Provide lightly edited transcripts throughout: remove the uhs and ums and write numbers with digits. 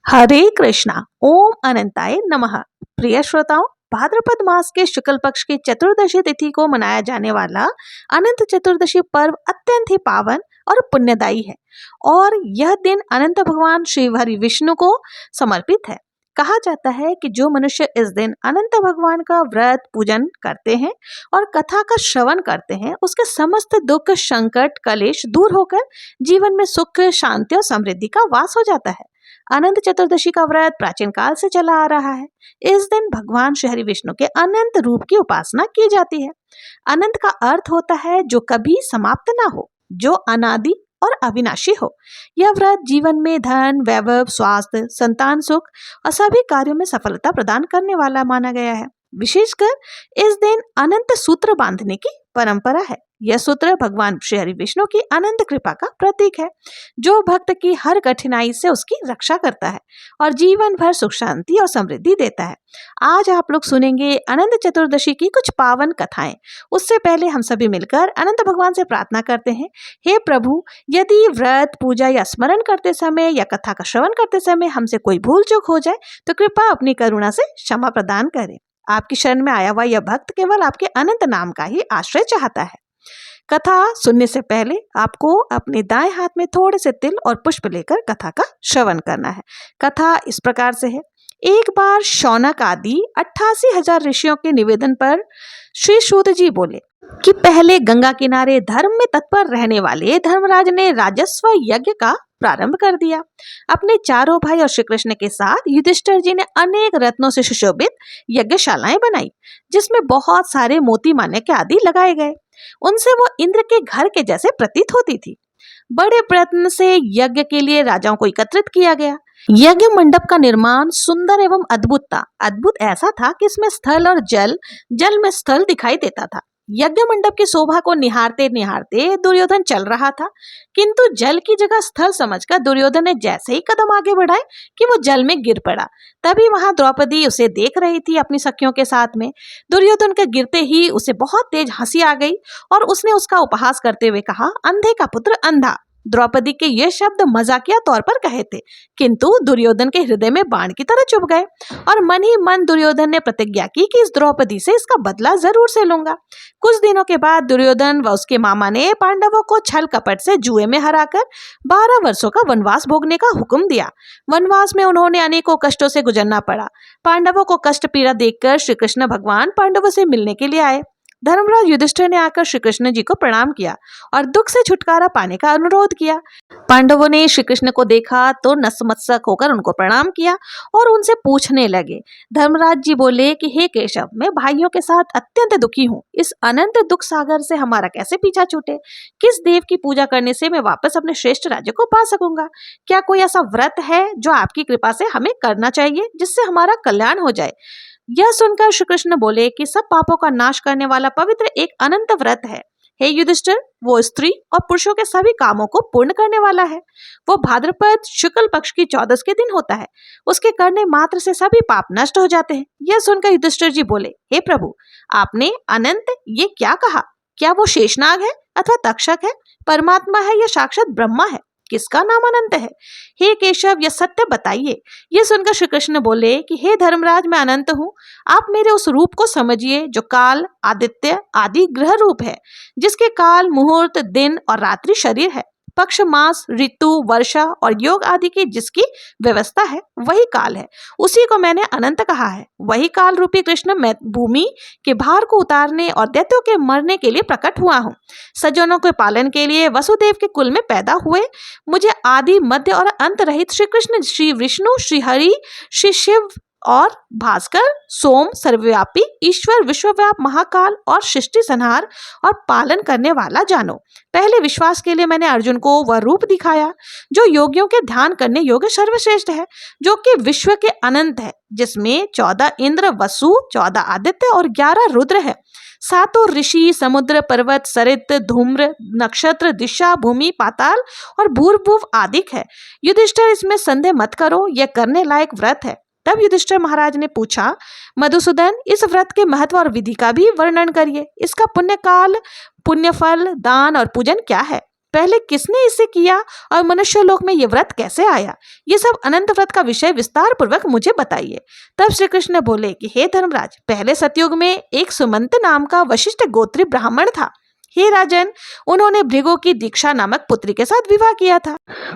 हरे कृष्णा। ओम अनंताय नमः। प्रिय श्रोताओं, भाद्रपद मास के शुक्ल पक्ष की चतुर्दशी तिथि को मनाया जाने वाला अनंत चतुर्दशी पर्व अत्यंत ही पावन और पुण्यदायी है और यह दिन अनंत भगवान श्री हरि विष्णु को समर्पित है। कहा जाता है कि जो मनुष्य इस दिन अनंत भगवान का व्रत पूजन करते हैं और कथा का श्रवण करते हैं, उसके समस्त दुख संकट कलेश दूर होकर जीवन में सुख शांति और समृद्धि का वास हो जाता है। अनंत चतुर्दशी का व्रत प्राचीन काल से चला आ रहा है। इस दिन भगवान श्री हरि विष्णु के अनंत रूप की उपासना की जाती है। अनंत का अर्थ होता है जो कभी समाप्त ना हो, जो अनादि और अविनाशी हो। यह व्रत जीवन में धन, वैभव, स्वास्थ्य, संतान सुख और सभी कार्यों में सफलता प्रदान करने वाला माना गया है। विशेषकर इस दिन अनंत सूत्र बांधने की परंपरा है। यह सूत्र भगवान श्री हरि विष्णु की अनंत कृपा का प्रतीक है, जो भक्त की हर कठिनाई से उसकी रक्षा करता है और जीवन भर सुख शांति और समृद्धि देता है। आज आप लोग सुनेंगे अनंत चतुर्दशी की कुछ पावन कथाएं। उससे पहले हम सभी मिलकर अनंत भगवान से प्रार्थना करते हैं। हे प्रभु, यदि व्रत पूजा या स्मरण करते समय या कथा का श्रवण करते समय हमसे कोई भूल चूक हो जाए तो कृपा अपनी करुणा से क्षमा प्रदान करें। आपकी शरण में आया हुआ यह भक्त केवल आपके अनंत नाम का ही आश्रय चाहता है। कथा सुनने से पहले आपको अपने दाएं हाथ में थोड़े से तिल और पुष्प लेकर कथा का श्रवण करना है। कथा इस प्रकार से है। एक बार शौनक आदि 88,000 ऋषियों के निवेदन पर श्री सूत जी बोले कि पहले गंगा किनारे धर्म में तत्पर रहने वाले धर्मराज ने राजस्व यज्ञ का प्रारंभ कर दिया। अपने चारों भाई और श्री कृष्ण के साथ युधिष्ठिर जी ने अनेक रत्नों से सुशोभित यज्ञशालाएं बनाई, जिसमें बहुत सारे मोती माणिक्य आदि लगाए गए। उनसे वो इंद्र के घर के जैसे प्रतीत होती थी। बड़े प्रयत्न से यज्ञ के लिए राजाओं को एकत्रित किया गया। यज्ञ मंडप का निर्माण सुंदर एवं अद्भुत था। अद्भुत ऐसा था कि इसमें स्थल और जल, जल में स्थल दिखाई देता था। यज्ञ मंडप की शोभा को निहारते निहारते दुर्योधन चल रहा था, किंतु जल की जगह स्थल समझकर दुर्योधन ने जैसे ही कदम आगे बढ़ाए कि वो जल में गिर पड़ा। तभी वहां द्रौपदी उसे देख रही थी अपनी सखियों के साथ में। दुर्योधन के गिरते ही उसे बहुत तेज हंसी आ गई और उसने उसका उपहास करते हुए कहा, अंधे का पुत्र अंधा। द्रौपदी के ये शब्द मजाकिया तौर पर कहे थे, किंतु दुर्योधन के हृदय में बाण की तरह चुभ गए और मन ही मन दुर्योधन ने प्रतिज्ञा की कि इस द्रौपदी से इसका बदला जरूर से लूंगा। कुछ दिनों के बाद दुर्योधन व उसके मामा ने पांडवों को छल कपट से जुए में हराकर 12 वर्षों का वनवास भोगने का हुक्म दिया। वनवास में उन्होंने अनेकों कष्टों से गुजरना पड़ा। पांडवों को कष्ट पीड़ा देखकर श्री कृष्ण भगवान पांडवों से मिलने के लिए आए। धर्मराज युधिष्ठिर ने आकर श्री कृष्ण जी को प्रणाम किया और दुख से छुटकारा पाने का अनुरोध किया। पांडवों ने श्री कृष्ण को देखा तो नतमस्तक होकर उनको प्रणाम किया और उनसे पूछने लगे। धर्मराज जी बोले कि हे केशव, मैं भाइयों के साथ अत्यंत दुखी हूँ। इस अनंत दुख सागर से हमारा कैसे पीछा छूटे? किस देव की पूजा करने से मैं वापस अपने श्रेष्ठ राज्य को पा सकूंगा? क्या कोई ऐसा व्रत है जो आपकी कृपा से हमें करना चाहिए, जिससे हमारा कल्याण हो जाए? यह सुनकर श्री कृष्ण बोले कि सब पापों का नाश करने वाला पवित्र एक अनंत व्रत है। हे युधिष्ठिर, वो स्त्री और पुरुषों के सभी कामों को पूर्ण करने वाला है। वो भाद्रपद शुक्ल पक्ष की 14 के दिन होता है। उसके करने मात्र से सभी पाप नष्ट हो जाते हैं। यह सुनकर युधिष्ठिर जी बोले, हे प्रभु, आपने अनंत ये क्या कहा? क्या वो शेषनाग है अथवा तक्षक है, परमात्मा है या साक्षात ब्रह्मा है? किसका नाम अनंत है? हे केशव, यह सत्य बताइए। यह सुनकर श्री कृष्ण बोले कि हे धर्मराज, मैं अनंत हूँ। आप मेरे उस रूप को समझिए जो काल, आदित्य आदि ग्रह रूप है, जिसके काल, मुहूर्त, दिन और रात्रि शरीर है। पक्ष, मास, ऋतु, वर्षा और योग आदि की जिसकी व्यवस्था है, वही काल है। उसी को मैंने अनंत कहा है। वही काल रूपी कृष्ण मैं भूमि के भार को उतारने और दैत्यों के मरने के लिए प्रकट हुआ हूँ। सज्जनों के पालन के लिए वसुदेव के कुल में पैदा हुए मुझे आदि, मध्य और अंत रहित श्री कृष्ण, श्री विष्णु, श्री हरि, श्री शिव और भास्कर, सोम, सर्वव्यापी ईश्वर, विश्वव्याप, महाकाल और सृष्टि संहार और पालन करने वाला जानो। पहले विश्वास के लिए मैंने अर्जुन को वह रूप दिखाया जो योगियों के ध्यान करने योग्य सर्वश्रेष्ठ है, जो कि विश्व के अनंत है, जिसमें 14 इंद्र, वसु, 14 आदित्य और 11 रुद्र है। 7 ऋषि, समुद्र, पर्वत, सरित, धूम्र, नक्षत्र, दिशा, भूमि, पाताल और भूर्भुव आदि है। युधिष्ठिर, इसमें संदेह मत करो, यह करने लायक व्रत है। तब युधिष्ठिर महाराज ने पूछा, मधुसूदन, इस व्रत के महत्व और विधि का भी वर्णन करिए। इसका पुण्य काल, पुण्य फल, दान और पूजन क्या है? पहले किसने इसे किया और मनुष्य लोक में ये व्रत कैसे आया? ये सब अनंत व्रत का विषय विस्तार पूर्वक मुझे बताइए। तब श्री कृष्ण बोले कि हे धर्मराज, पहले सतयुग में एक सुमंत नाम का वशिष्ठ गोत्री ब्राह्मण था। हे राजन, उन्होंने भृगु की दीक्षा नामक पुत्री के साथ विवाह किया था।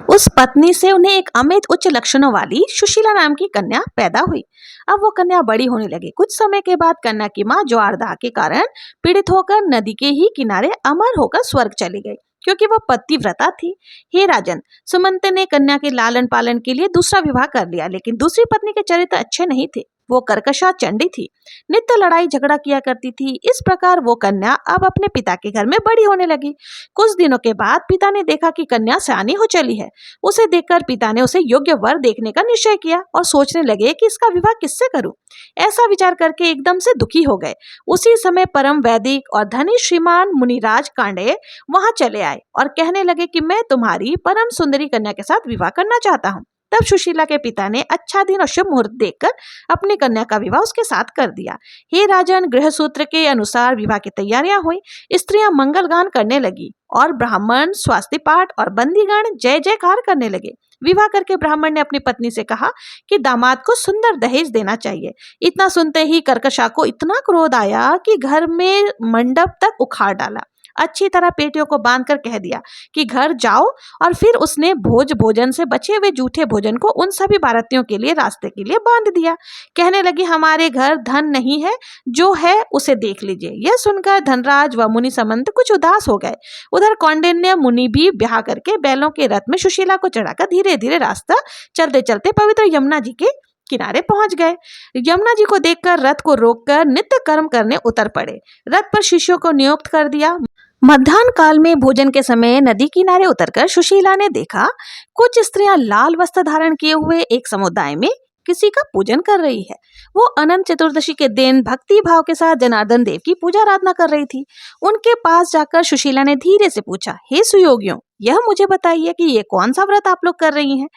उस पत्नी से उन्हें एक अमित उच्च लक्षणों वाली सुशीला नाम की कन्या पैदा हुई। अब वो कन्या बड़ी होने लगी। कुछ समय के बाद कन्या की माँ ज्वारदाह के कारण पीड़ित होकर नदी के ही किनारे अमर होकर स्वर्ग चली गई, क्योंकि वह पतिव्रता थी। हे राजन, सुमंत ने कन्या के लालन पालन के लिए दूसरा विवाह कर लिया, लेकिन दूसरी पत्नी के चरित्र अच्छे नहीं थे। वो कर्कशा चंडी थी, नित्य लड़ाई झगड़ा किया करती थी। इस प्रकार वो कन्या अब अपने पिता के घर में बड़ी होने लगी। कुछ दिनों के बाद पिता ने देखा कि कन्या सयानी हो चली है। उसे देखकर पिता ने उसे योग्य वर देखने का निश्चय किया और सोचने लगे कि इसका विवाह किससे करूं। ऐसा विचार करके एकदम से दुखी हो गए। उसी समय परम वैदिक और धनी श्रीमान मुनिराज कांडे वहां चले आए और कहने लगे कि मैं तुम्हारी परम सुंदरी कन्या के साथ विवाह करना चाहता हूँ। तब सुशीला के पिता ने अच्छा दिन और शुभ मुहूर्त देखकर अपनी कन्या का विवाह उसके साथ कर दिया। हे राजन, गृह सूत्र के अनुसार विवाह की तैयारियां हुई। स्त्रियां मंगल गान करने लगी और ब्राह्मण स्वास्ति पाठ और बंदीगण जय जयकार करने लगे। विवाह करके ब्राह्मण ने अपनी पत्नी से कहा कि दामाद को सुंदर दहेज देना चाहिए। इतना सुनते ही कर्कशा को इतना क्रोध आया कि घर में मंडप तक उखाड़ डाला। अच्छी तरह पेटियों को बांधकर कह दिया कि घर जाओ, और फिर उसने भोजन से बचे हुए जूठे भोजन को उन सभी बारातियों के लिए रास्ते के लिए बांध दिया। कहने लगी, हमारे घर धन नहीं है, जो है उसे देख लीजिए। यह सुनकर धनराज व मुनि समंत कुछ उदास हो गए। उधर कौंडिन्य मुनि भी ब्याह करके बैलों के रथ में सुशीला को चढ़ाकर धीरे धीरे रास्ता चलते चलते पवित्र यमुना जी के किनारे पहुंच गए। यमुना जी को देखकर रथ को रोककर नित्य कर्म करने उतर पड़े। रथ पर शिष्यों को नियुक्त कर दिया। मध्याह्न काल में भोजन के समय नदी किनारे उतरकर सुशीला ने देखा कुछ स्त्रियां लाल वस्त्र धारण किए हुए एक समुदाय में किसी का पूजन कर रही है। वो अनंत चतुर्दशी के दिन भक्ति भाव के साथ जनार्दन देव की पूजा आराधना कर रही थी। उनके पास जाकर सुशीला ने धीरे से पूछा, हे सुयोगियों, यह मुझे बताइए कि ये कौन सा व्रत आप लोग कर रही हैं?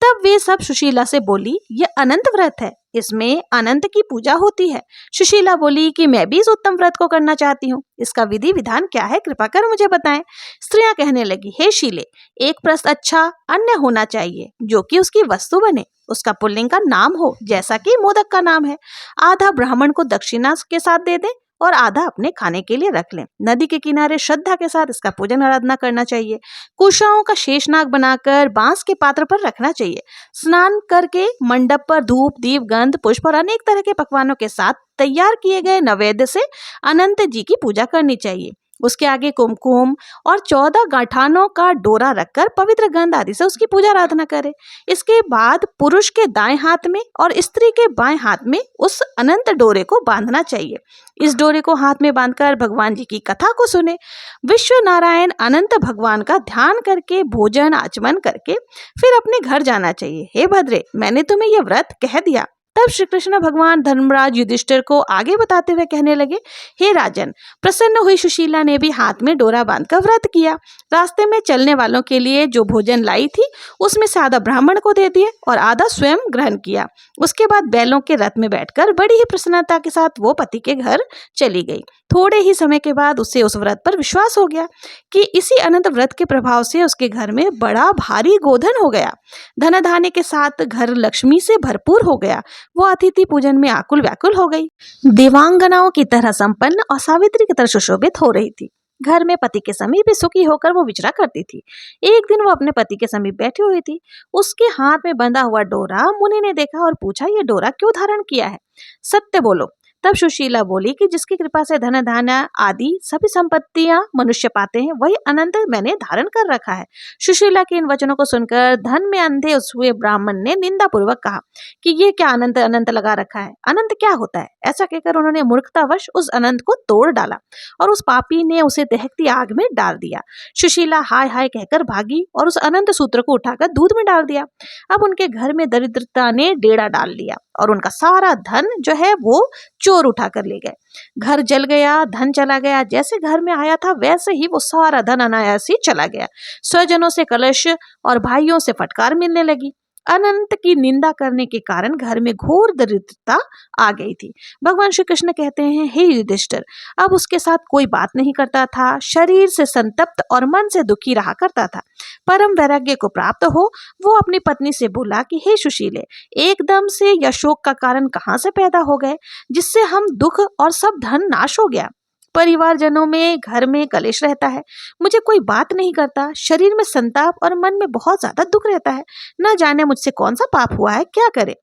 तब वे सब सुशीला से बोली, यह अनंत व्रत है, इसमें अनंत की पूजा होती है। सुशीला बोली कि मैं भी इस उत्तम व्रत को करना चाहती हूँ। इसका विधि विधान क्या है, कृपा कर मुझे बताएं। स्त्रियां कहने लगी, हे शीले, एक प्रश्न अच्छा अन्य होना चाहिए जो कि उसकी वस्तु बने, उसका पुल्लिंग का नाम हो, जैसा कि मोदक का नाम है। आधा ब्राह्मण को दक्षिणा के साथ दे दें और आधा अपने खाने के लिए रख लें। नदी के किनारे श्रद्धा के साथ इसका पूजन आराधना करना चाहिए। कुशाओं का शेषनाग बनाकर बांस के पात्र पर रखना चाहिए। स्नान करके मंडप पर धूप दीप गंध पुष्प और अनेक तरह के पकवानों के साथ तैयार किए गए नैवेद्य से अनंत जी की पूजा करनी चाहिए। उसके आगे कुमकुम और 14 गांठानों का डोरा रखकर पवित्र गंध आदि से उसकी पूजा आराधना करे। इसके बाद पुरुष के दाएं हाथ में और स्त्री के बाएं हाथ में उस अनंत डोरे को बांधना चाहिए। इस डोरे को हाथ में बांधकर भगवान जी की कथा को सुने। विश्व नारायण अनंत भगवान का ध्यान करके भोजन आचमन करके फिर अपने घर जाना चाहिए। हे भद्रे, मैंने तुम्हें यह व्रत कह दिया। तब श्री कृष्ण भगवान धर्मराज युधिष्ठिर को आगे बताते हुए कहने लगे, हे राजन, प्रसन्न हुई सुशीला ने भी हाथ में डोरा बांधकर व्रत किया। रास्ते में चलने वालों के लिए जो भोजन लाई थी उसमें से आधा ब्राह्मण को दे दिए और आधा स्वयं ग्रहण किया। उसके बाद बैलों के रथ में बैठकर बड़ी ही प्रसन्नता के साथ वो पति के घर चली गई। थोड़े ही समय के बाद उसे उस व्रत पर विश्वास हो गया कि इसी अनंत व्रत के प्रभाव से उसके घर में बड़ा भारी गोधन हो गया। धन धान्य के साथ घर लक्ष्मी से भरपूर हो गया। वो अतिथि पूजन में आकुल व्याकुल हो गई। देवांगनाओं की तरह संपन्न और सावित्री की तरह सुशोभित हो रही थी। घर में पति के समीप सुखी होकर वो विचरा करती थी। एक दिन वो अपने पति के समीप बैठी हुई थी। उसके हाथ में बंधा हुआ डोरा मुनि ने देखा और पूछा, ये डोरा क्यों धारण किया है? सत्य बोलो। तब सुशीला बोली कि जिसकी कृपा से धन धान्य आदि सभी संपत्तियां मनुष्य पाते हैं, वही अनंत मैंने धारण कर रखा है। सुशीला के इन वचनों को सुनकर धन में अंधे हुए ब्राह्मण ने निंदा पूर्वक कहा कि ये क्या अनंत अनंत लगा रखा है, अनंत क्या होता है? ऐसा कहकर उन्होंने मूर्खतावश उस अनंत को तोड़ डाला और उस पापी ने उसे दहकती आग में डाल दिया। सुशीला हाय हाय कहकर भागी और उस अनंत सूत्र को उठाकर दूध में डाल दिया। अब उनके घर में दरिद्रता ने डेरा डाल लिया और उनका सारा धन जो है वो चोर उठा कर ले गए। घर जल गया, धन चला गया। जैसे घर में आया था वैसे ही वो सारा धन अनायास ही चला गया। स्वजनों से कलश और भाइयों से फटकार मिलने लगी। अनंत की निंदा करने के कारण घर में घोर दरिद्रता आ गई थी। भगवान श्री कृष्ण कहते हैं, हे युधिष्ठिर, अब उसके साथ कोई बात नहीं करता था, शरीर से संतप्त और मन से दुखी रहा करता था। परम वैराग्य को प्राप्त हो वो अपनी पत्नी से बोला कि हे सुशीले, एकदम से यह शोक का कारण कहाँ से पैदा हो गए जिससे हम दुख और सब धन नाश हो गया। परिवारजनों में घर में कलेश रहता है, मुझे कोई बात नहीं करता, शरीर में संताप और मन में बहुत ज्यादा दुख रहता है। न जाने मुझसे कौन सा पाप हुआ है, क्या करे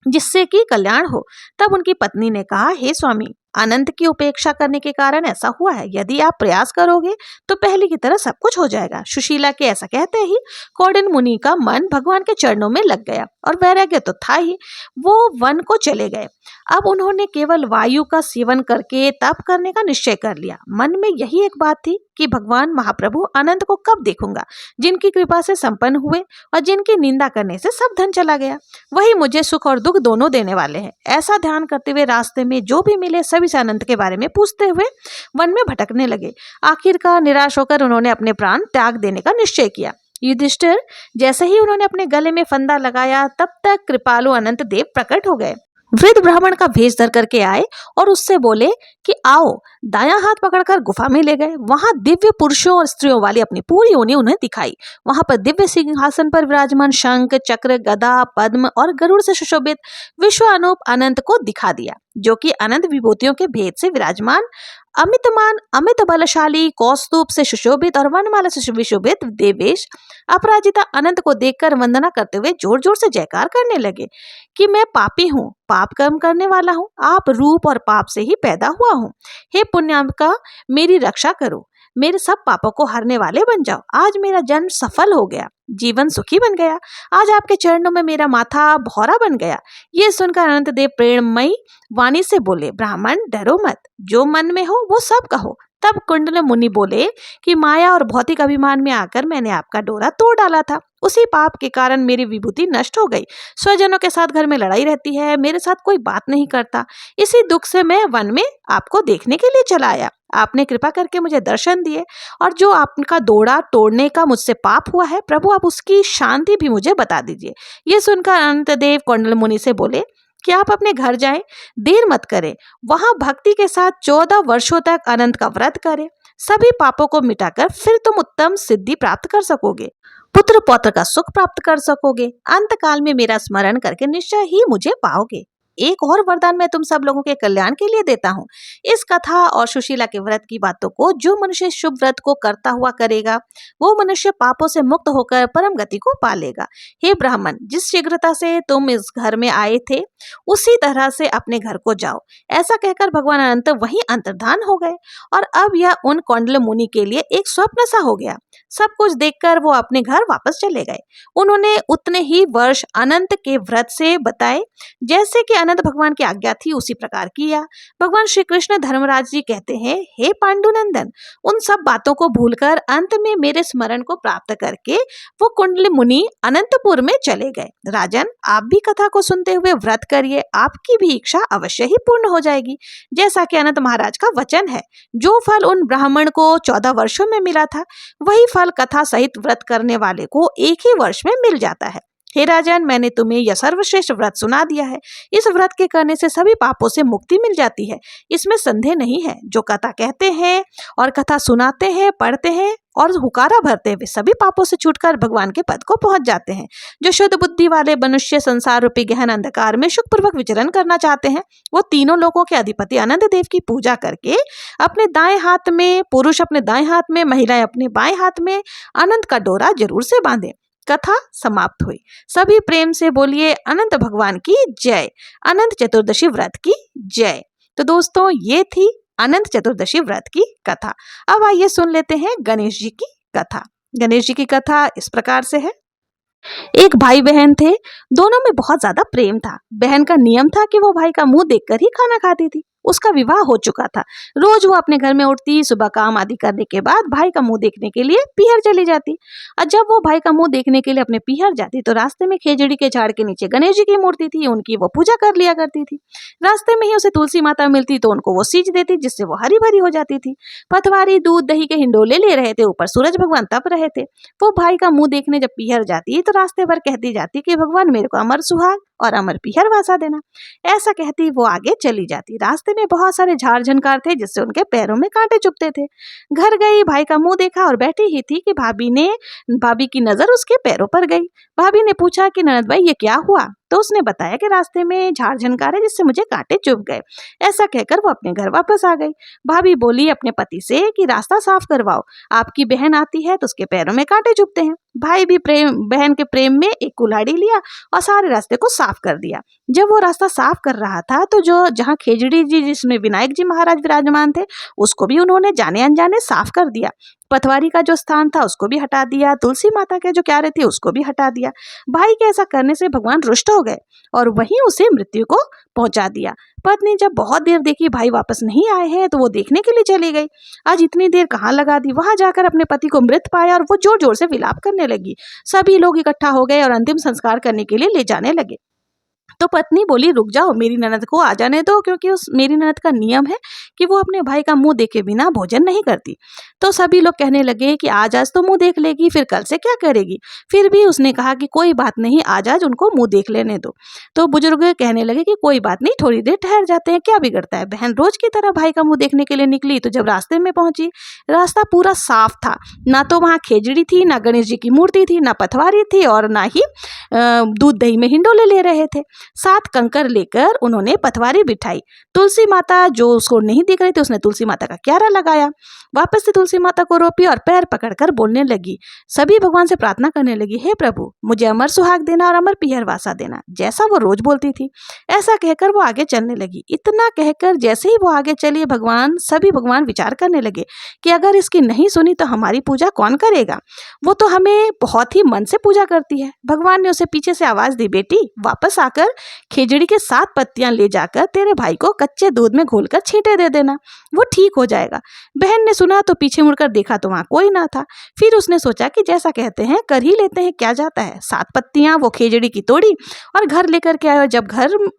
जिससे कि कल्याण हो। तब उनकी पत्नी ने कहा, हे स्वामी, अनंत की उपेक्षा करने के कारण ऐसा हुआ है। यदि आप प्रयास करोगे तो पहले की तरह सब कुछ हो जाएगा। सुशीला के ऐसा कहते ही कौंडिन्य मुनि का मन भगवान के चरणों में लग गया और वैराग्य तो था ही, वो वन को चले गए। अब उन्होंने केवल वायु का सेवन करके तप करने का निश्चय कर लिया। मन में यही एक बात थी कि भगवान महाप्रभु अनंत को कब देखूंगा, जिनकी कृपा से संपन्न हुए और जिनकी निंदा करने से सब धन चला गया, वही मुझे सुख और दुख दोनों देने वाले हैं। ऐसा ध्यान करते हुए रास्ते में जो भी मिले सभी से अनंत के बारे में पूछते हुए वन में भटकने लगे। आखिरकार निराश होकर उन्होंने अपने प्राण त्याग देने का निश्चय किया। युधिष्ठिर, जैसे ही उन्होंने अपने गले में फंदा लगाया तब तक कृपालु अनंत देव प्रकट हो गए। वृद्ध ब्राह्मण का भेष धर करके आए और उससे बोले कि आओ। दायां हाथ पकड़कर गुफा में ले गए। वहां दिव्य पुरुषों और स्त्रियों वाली अपनी पूरी योनि उन्हें दिखाई। वहां पर दिव्य सिंहासन पर विराजमान शंख, चक्र, गदा, पद्म और गरुड़ से सुशोभित विश्वानूप अनंत को दिखा दिया, जो कि अनंत विभूतियों के भेद से विराजमान, अमितमान, अमित बलशाली, कौस्तुभ से सुशोभित और वनमाला से सुशोभित देवेश अपराजिता अनंत को देखकर वंदना करते हुए जोर जोर से जयकार करने लगे कि मैं पापी हूँ, पाप कर्म करने वाला हूँ, आप रूप और पाप से ही पैदा हुआ हूँ। हे पुण्यात्मा, मेरी रक्षा करो, मेरे सब पापों को हरने वाले बन जाओ। आज मेरा जन्म सफल हो गया, जीवन सुखी बन गया। आज आपके चरणों में मेरा माथा भौरा बन गया। ये सुनकर अनंत देव प्रेममयी वाणी से बोले, ब्राह्मण डरो मत, जो मन में हो वो सब कहो। तब कुंडल मुनि बोले कि माया और भौतिक अभिमान में आकर मैंने आपका डोरा तोड़ डाला था। उसी पाप के कारण मेरी विभूति नष्ट हो गई। स्वजनों के साथ घर में लड़ाई रहती है, मेरे साथ कोई बात नहीं करता। इसी दुख से मैं वन में आपको देखने के लिए चला आया। आपने कृपा करके मुझे दर्शन दिए और जो आपका डोरा तोड़ने का मुझसे पाप हुआ है, प्रभु आप उसकी शांति भी मुझे बता दीजिए। ये सुनकर अनंत देव कुंडल मुनि से बोले कि आप अपने घर जाएं, देर मत करें। वहां भक्ति के साथ 14 वर्षों तक अनंत का व्रत करें। सभी पापों को मिटाकर फिर तुम उत्तम सिद्धि प्राप्त कर सकोगे, पुत्र पौत्र का सुख प्राप्त कर सकोगे। अंत काल में मेरा स्मरण करके निश्चय ही मुझे पाओगे। एक और वरदान मैं तुम सब लोगों के कल्याण के लिए देता हूँ। इस कथा और सुशीला के व्रत की बातों को जो मनुष्य शुभ व्रत को करता हुआ करेगा, वो मनुष्य पापों से मुक्त होकर परम गति को पा लेगा। हे ब्राह्मण, जिस शीघ्रता से तुम इस घर में आए थे उसी तरह से अपने घर को जाओ। ऐसा कहकर भगवान अनंत वहीं अंतर्धान हो गए और अब यह उन कौंडल्य मुनि के लिए एक स्वप्न सा हो गया। सब कुछ देखकर वो अपने घर वापस चले गए। उन्होंने उतने ही वर्ष अनंत के व्रत से बताए जैसे कि अनंत भगवान की आज्ञा थी, उसी प्रकार किया। भगवान श्री कृष्ण धर्मराज जी कहते हैं, हे पांडुनंदन, उन सब बातों को भूलकर अंत में मेरे स्मरण को प्राप्त करके वो कुंडली मुनि अनंतपुर में चले गए। राजन, आप भी कथा को सुनते हुए व्रत करिए, आपकी भी इच्छा अवश्य ही पूर्ण हो जाएगी। जैसा कि अनंत महाराज का वचन है, जो फल उन ब्राह्मण को 14 वर्षों में मिला था, वही फल कथा सहित व्रत करने वाले को एक ही वर्ष में मिल जाता है। हे राजन, मैंने तुम्हें यह सर्वश्रेष्ठ व्रत सुना दिया है। इस व्रत के करने से सभी पापों से मुक्ति मिल जाती है, इसमें संदेह नहीं है। जो कथा कहते हैं और कथा सुनाते हैं, पढ़ते हैं और हुकारा भरते हुए सभी पापों से छूटकर भगवान के पद को पहुंच जाते हैं। जो शुद्ध बुद्धि वाले मनुष्य संसार रूपी गहन अंधकार में सुखपूर्वक विचरण करना चाहते हैं, वो तीनों लोकों के अधिपति अनंत देव की पूजा करके अपने दाएं हाथ में, पुरुष अपने दाएं हाथ में, महिलाएं अपने बाएं हाथ में अनंत का डोरा जरूर से बांधे। कथा समाप्त हुई। सभी प्रेम से बोलिए अनंत भगवान की जय, अनंत चतुर्दशी व्रत की जय। तो दोस्तों, ये थी अनंत चतुर्दशी व्रत की कथा। अब आइए सुन लेते हैं गणेश जी की कथा। गणेश जी की कथा इस प्रकार से है। एक भाई बहन थे, दोनों में बहुत ज्यादा प्रेम था। बहन का नियम था कि वो भाई का मुंह देखकर ही खाना खाती थी। उसका विवाह हो चुका था। रोज वो अपने घर में उठती, सुबह काम आदि करने के बाद भाई का मुंह देखने के लिए पीहर चली जाती। और जब वो भाई का मुंह देखने के लिए अपने पीहर जाती तो रास्ते में खेजड़ी के झाड़ के नीचे गणेश जी की मूर्ति थी, उनकी वो पूजा कर लिया करती थी। रास्ते में ही उसे तुलसी माता मिलती तो उनको वो सींच देती, जिससे वो हरी भरी हो जाती थी। पटवारी दूध दही के हिंडोले ले रहे थे, ऊपर सूरज भगवान तप रहे थे। वो भाई का मुंह देखने जब पीहर जाती तो रास्ते भर कहती जाती कि भगवान मेरे को अमर सुहाग और अमर पीहर वासा देना। ऐसा कहती वो आगे चली जाती। रास्ते में बहुत सारे झाड़ झनकार थे, जिससे उनके पैरों में कांटे चुभते थे। घर गई, भाई का मुंह देखा और बैठी ही थी कि भाभी की नजर उसके पैरों पर गई। भाभी ने पूछा कि ननद भाई ये क्या हुआ? तो उसने बताया कि रास्ते में झाड़ झनकार है, जिससे मुझे कांटे चुभ गए। ऐसा कहकर वो अपने घर वापस आ गई। भाभी बोली अपने पति से कि रास्ता साफ करवाओ, आपकी बहन आती है तो उसके पैरों में कांटे चुभते हैं। भाई भी बहन के प्रेम में एक कुल्हाड़ी लिया और सारे रास्ते को साफ कर दिया। जब वो रास्ता साफ कर रहा था तो जो जहाँ खेजड़ी जी जिसमें विनायक जी महाराज विराजमान थे, उसको भी उन्होंने जाने अनजाने साफ कर दिया। पटवारी का जो स्थान था उसको भी हटा दिया, तुलसी माता के जो क्यारे थे उसको भी हटा दिया। भाई के ऐसा करने से भगवान रुष्ट हो गए और वहीं उसे मृत्यु को पहुंचा दिया। पत्नी जब बहुत देर देखी भाई वापस नहीं आए हैं तो वो देखने के लिए चली गई। आज इतनी देर कहाँ लगा दी। वहां जाकर अपने पति को मृत पाया और वो जोर जोर से विलाप करने लगी। सभी लोग इकट्ठा हो गए और अंतिम संस्कार करने के लिए ले जाने लगे। तो पत्नी बोली रुक जाओ, मेरी ननद को आ जाने दो, क्योंकि उस मेरी ननद का नियम है कि वो अपने भाई का मुंह देखे बिना भोजन नहीं करती। तो सभी लोग कहने लगे कि आज तो मुंह देख लेगी, फिर कल से क्या करेगी। फिर भी उसने कहा कि कोई बात नहीं, आज उनको मुंह देख लेने दो। तो बुजुर्ग कहने लगे कि कोई बात नहीं, थोड़ी देर ठहर जाते हैं, क्या बिगड़ता है। बहन रोज की तरह भाई का मुंह देखने के लिए निकली। तो जब रास्ते में पहुंची, रास्ता पूरा साफ था। ना तो वहां खेजड़ी थी, ना गणेश जी की मूर्ति थी, ना पटवारी थी और ना ही दूध दही में हिंडोले ले रहे थे। 7 कंकर लेकर उन्होंने पटवारी बिठाई। तुलसी माता जो उसको नहीं दिख रही थी, उसने तुलसी माता का क्यारा लगाया। वापस से तुलसी माता को रोपी और पैर पकड़कर बोलने लगी। सभी भगवान से प्रार्थना करने लगी, हे प्रभु मुझे अमर सुहाग देना और अमर पीहर वासा देना, जैसा वो रोज बोलती थी। ऐसा कहकर वो आगे चलने लगी। इतना कहकर जैसे ही वो आगे चली, सभी भगवान विचार करने लगे कि अगर इसकी नहीं सुनी तो हमारी पूजा कौन करेगा। वो तो हमें बहुत ही मन से पूजा करती है। भगवान ने उसे पीछे से आवाज दी, बेटी वापस आकर खेजड़ी के 7 पत्तियां ले जाकर तेरे भाई को कच्चे दूध में घोलकर छींटे दे देना, वो ठीक हो जाएगा। बहन ने सुना तो पीछे मुड़कर देखा तो वहां कोई ना था। फिर उसने सोचा कि जैसा कहते हैं कर ही लेते हैं, क्या जाता है। 7 पत्तियां वो खेजड़ी की तोड़ी और घर लेकर के आया। जब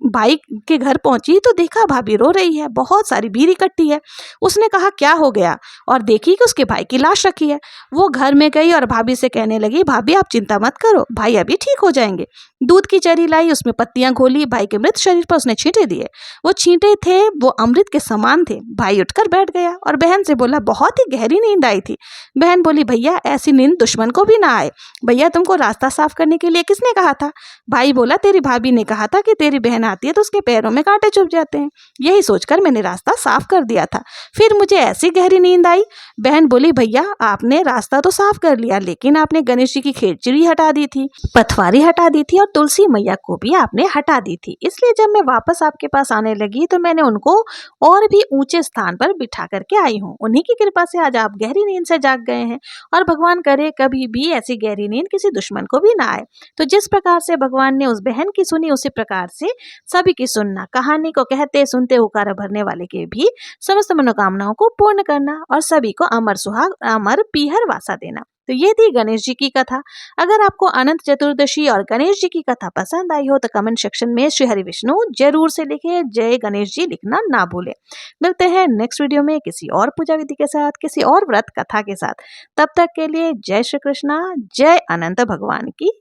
भाई के घर पहुंची तो देखा भाभी रो रही है, बहुत सारी भीड़ इकट्ठी है। उसने कहा क्या हो गया, और देखी कि उसके भाई की लाश रखी है। वो घर में गई और भाभी से कहने लगी, भाभी आप चिंता मत करो, भाई अभी ठीक हो जाएंगे। दूध की चरी लाई, उसमें पत्तियां घोली, भाई के मृत शरीर पर उसने छींटे दिए। वो छींटे थे वो अमृत के समान थे। भाई उठकर बैठ गया और बहन से बोला, बहुत ही गहरी नींद आई थी। बहन बोली, भैया ऐसी नींद दुश्मन को भी ना आए। भैया तुमको रास्ता साफ करने के लिए किसने कहा था? भाई बोला, तेरी भाभी ने कहा था कि तेरी बहन आती है तो उसके पैरों में कांटे चुभ जाते हैं, यही सोचकर मैंने रास्ता साफ कर दिया था, फिर मुझे ऐसी गहरी नींद आई। बहन बोली, भैया आपने रास्ता तो साफ कर लिया, लेकिन आपने गणेश जी की खेचड़ी हटा दी थी, पटवारी हटा दी थी और तुलसी मैया को भी आपने हटा दी थी। इसलिए जब मैं वापस आपके पास आने लगी तो मैंने उनको और भी ऊंचे स्थान पर बिठा करके आई हूँ। उन्हीं की कृपा से आज आप गहरी नींद से जाग गए हैं, और भगवान करे कभी भी ऐसी गहरी नींद किसी दुश्मन को भी ना आए। तो जिस प्रकार से भगवान ने उस बहन की सुनी, उसी प्रकार से सभी की सुनना। कहानी को कहते सुनते हुकार भरने वाले के भी समस्त मनोकामनाओं को पूर्ण करना और सभी को अमर सुहाग अमर पीहर वासा देना। तो ये थी गणेश जी की कथा। अगर आपको अनंत चतुर्दशी और गणेश जी की कथा पसंद आई हो तो कमेंट सेक्शन में श्री हरि विष्णु जरूर से लिखे, जय गणेश जी लिखना ना भूले। मिलते हैं नेक्स्ट वीडियो में किसी और पूजा विधि के साथ, किसी और व्रत कथा के साथ। तब तक के लिए जय श्री कृष्णा, जय अनंत भगवान की